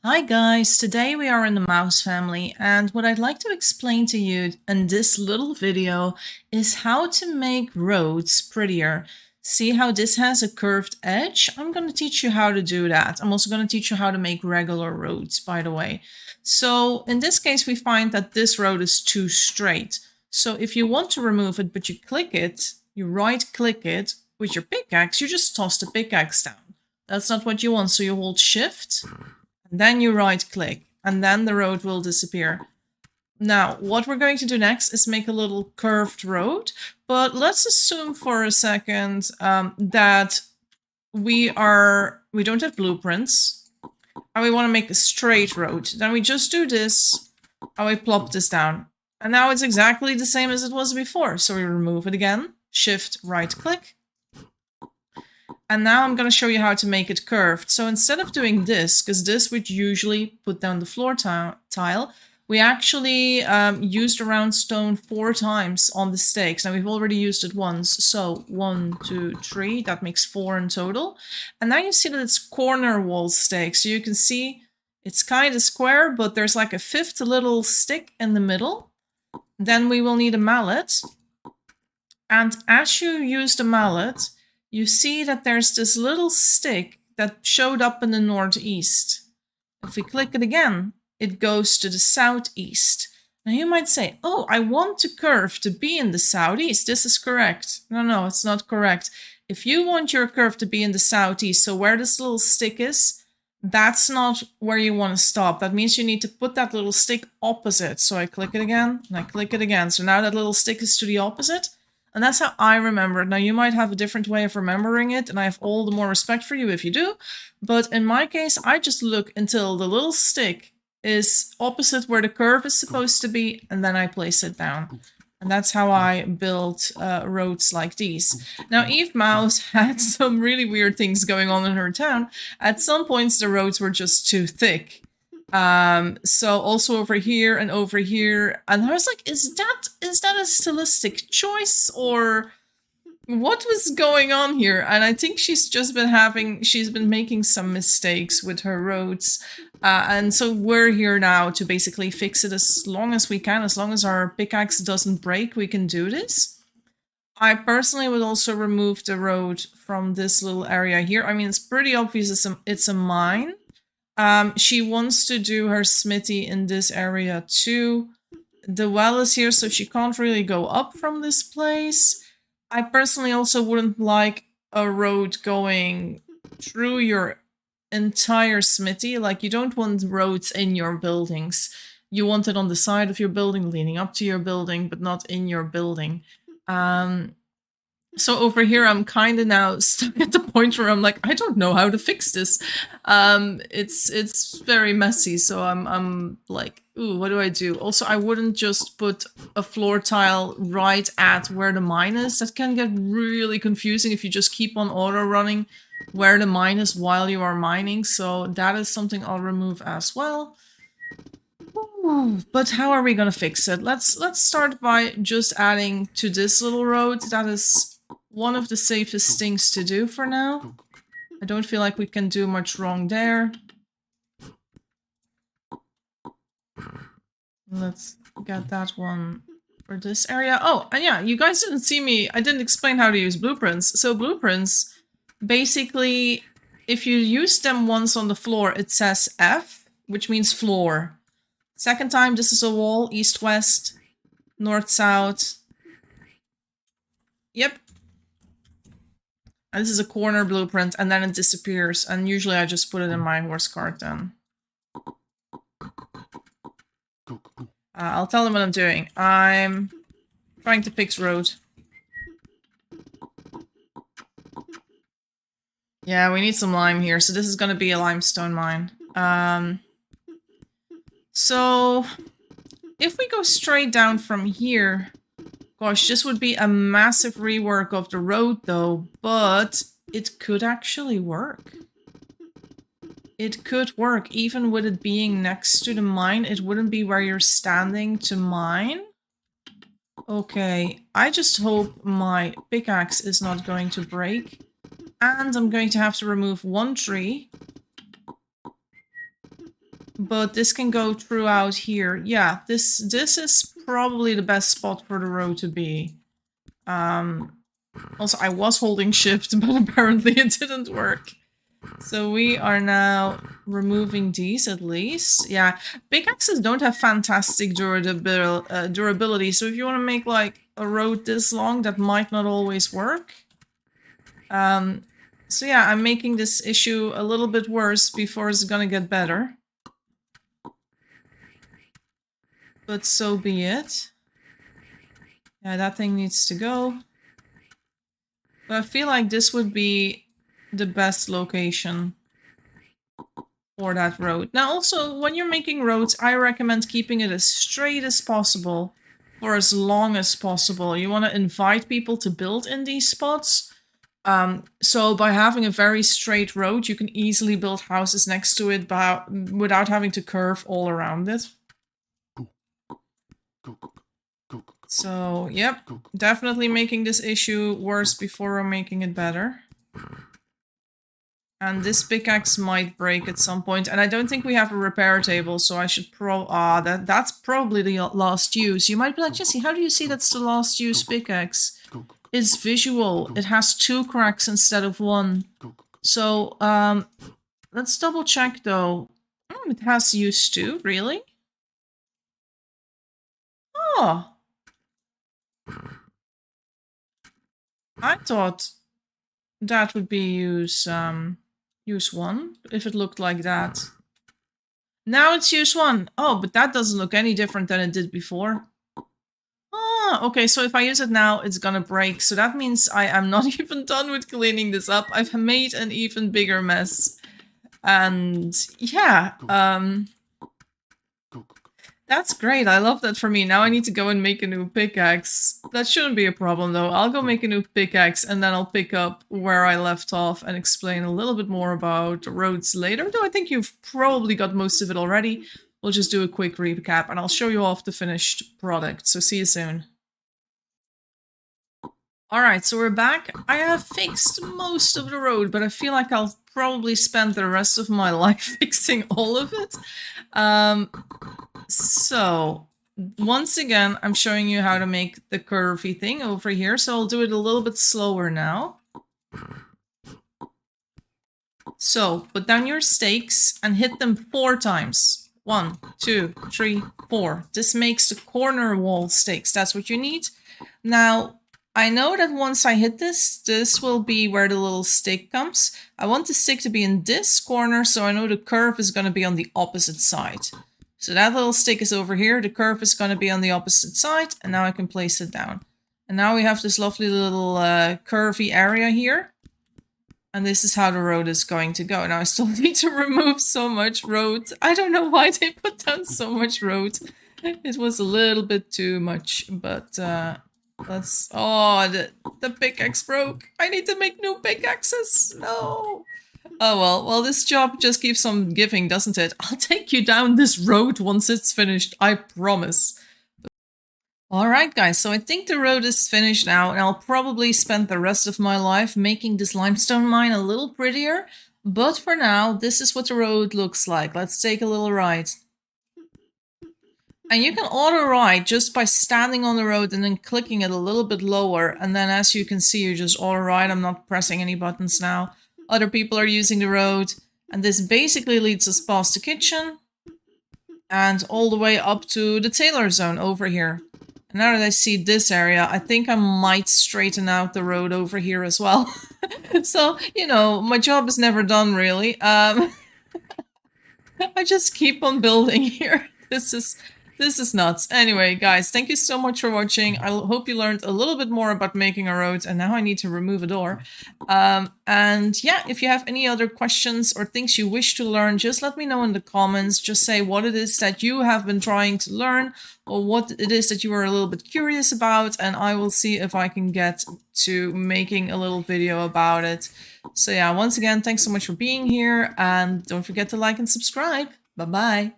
Hi guys, today we are in the mouse family, and what I'd like to explain to you in this little video is how to make roads prettier. See how this has a curved edge? I'm going to teach you how to do that. I'm also going to teach you how to make regular roads, by the way. So in this case, we find that this road is too straight. So if you want to remove it, but you click it, you right click it with your pickaxe, you just toss the pickaxe down. That's not what you want, so you hold shift. Then you right click and then the road will disappear. Now, what we're going to do next is make a little curved road, but let's assume for a second that we don't have blueprints and we want to make a straight road. Then we just do this and we plop this down. And now it's exactly the same as it was before. So we remove it again, shift right click. And now I'm going to show you how to make it curved. So instead of doing this, because this would usually put down the floor tile, we actually used a round stone 4 times on the stakes. Now we've already used it once. So 1, 2, 3, that makes 4 in total. And now you see that it's corner wall stakes. So you can see it's kind of square, but there's like a 5th little stick in the middle. Then we will need a mallet. And as you use the mallet, you see that there's this little stick that showed up in the northeast. If we click it again, it goes to the southeast. Now you might say, oh, I want the curve to be in the southeast. This is correct. No, it's not correct. If you want your curve to be in the southeast, so where this little stick is, that's not where you want to stop. That means you need to put that little stick opposite. So I click it again, and I click it again. So now that little stick is to the opposite. And that's how I remember it. Now, you might have a different way of remembering it, and I have all the more respect for you if you do. But in my case, I just look until the little stick is opposite where the curve is supposed to be, and then I place it down. And that's how I build roads like these. Now, Eve Mouse had some really weird things going on in her town. At some points, the roads were just too thick. So also over here, and and I was like, is that a stylistic choice, or what was going on here? And I think she's been making some mistakes with her roads, and so we're here now to basically fix it as long as we can. As long as our pickaxe doesn't break, we can do this. I personally would also remove the road from this little area here. I mean, it's pretty obvious it's a mine. She wants to do her smithy in this area too. The well is here, so she can't really go up from this place. I personally also wouldn't like a road going through your entire smithy. Like, you don't want roads in your buildings. You want it on the side of your building, leaning up to your building, but not in your building. So over here, I'm kind of now stuck at the point where I'm like, I don't know how to fix this. It's very messy. So I'm like, ooh, what do I do? Also, I wouldn't just put a floor tile right at where the mine is. That can get really confusing if you just keep on auto running where the mine is while you are mining. So that is something I'll remove as well. But how are we gonna fix it? Let's start by just adding to this little road. That is one of the safest things to do for now. I don't feel like we can do much wrong there. Let's get that one for this area. Oh, and yeah, you guys didn't see me. I didn't explain how to use blueprints. So blueprints, basically, if you use them once on the floor, it says F, which means floor. Second time, this is a wall, east-west, north-south. Yep. And this is a corner blueprint, and then it disappears. And usually I just put it in my horse cart then. I'll tell them what I'm doing. I'm trying to fix road. Yeah, we need some lime here. So this is going to be a limestone mine. So if we go straight down from here... Gosh, this would be a massive rework of the road though, but it could actually work. It could work, even with it being next to the mine. It wouldn't be where you're standing to mine. Okay, I just hope my pickaxe is not going to break. And I'm going to have to remove one tree. but this can go throughout here. Yeah, this is probably the best spot for the road to be. Also, I was holding shift, but apparently it didn't work. So we are now removing these at least. Yeah, pickaxes don't have fantastic durability, so if you want to make like a road this long, that might not always work. So yeah, I'm making this issue a little bit worse before it's gonna get better. But so be it. Yeah, that thing needs to go. But I feel like this would be the best location for that road. Now also, when you're making roads, I recommend keeping it as straight as possible for as long as possible. You want to invite people to build in these spots. So by having a very straight road, you can easily build houses next to it without having to curve all around it. So, yep, definitely making this issue worse before we're making it better. And this pickaxe might break at some point, and I don't think we have a repair table, so I should that's probably the last use. You might be like, Jesse, how do you see that's the last use pickaxe? It's visual. It has 2 cracks instead of 1. So, let's double check though. It has use 2, really? Oh. I thought that would be use 1, if it looked like that. Now it's use 1. Oh, but that doesn't look any different than it did before. Oh, okay, so if I use it now, it's gonna break. So that means I am not even done with cleaning this up. I've made an even bigger mess. And yeah, that's great. I love that for me. Now I need to go and make a new pickaxe. That shouldn't be a problem though. I'll go make a new pickaxe and then I'll pick up where I left off and explain a little bit more about roads later. Though I think you've probably got most of it already. We'll just do a quick recap and I'll show you off the finished product. So see you soon. Alright, so we're back. I have fixed most of the road, but I feel like I'll probably spend the rest of my life fixing all of it. So, once again, I'm showing you how to make the curvy thing over here, so I'll do it a little bit slower now. So, put down your stakes and hit them 4 times. 1, 2, 3, 4. This makes the corner wall stakes. That's what you need. Now, I know that once I hit this will be where the little stick comes. I want the stick to be in this corner, so I know the curve is going to be on the opposite side. So that little stick is over here, the curve is going to be on the opposite side, and now I can place it down. And now we have this lovely little curvy area here. And this is how the road is going to go. Now I still need to remove so much road. I don't know why they put down so much road. It was a little bit too much, but let's... Oh, the pickaxe broke. I need to make new pickaxes. No. Oh well, this job just keeps on giving, doesn't it? I'll take you down this road once it's finished, I promise. Alright guys, so I think the road is finished now, and I'll probably spend the rest of my life making this limestone mine a little prettier. But for now, this is what the road looks like. Let's take a little ride. And you can auto ride just by standing on the road and then clicking it a little bit lower. And then as you can see, you just auto ride. I'm not pressing any buttons now. Other people are using the road. And this basically leads us past the kitchen. And all the way up to the tailor zone over here. And now that I see this area, I think I might straighten out the road over here as well. So, you know, my job is never done really. I just keep on building here. This is nuts. Anyway, guys, thank you so much for watching. I hope you learned a little bit more about making a road, and now I need to remove a door. And yeah, if you have any other questions or things you wish to learn, just let me know in the comments. Just say what it is that you have been trying to learn, or what it is that you are a little bit curious about, and I will see if I can get to making a little video about it. So yeah, once again, thanks so much for being here, and don't forget to like and subscribe. Bye-bye.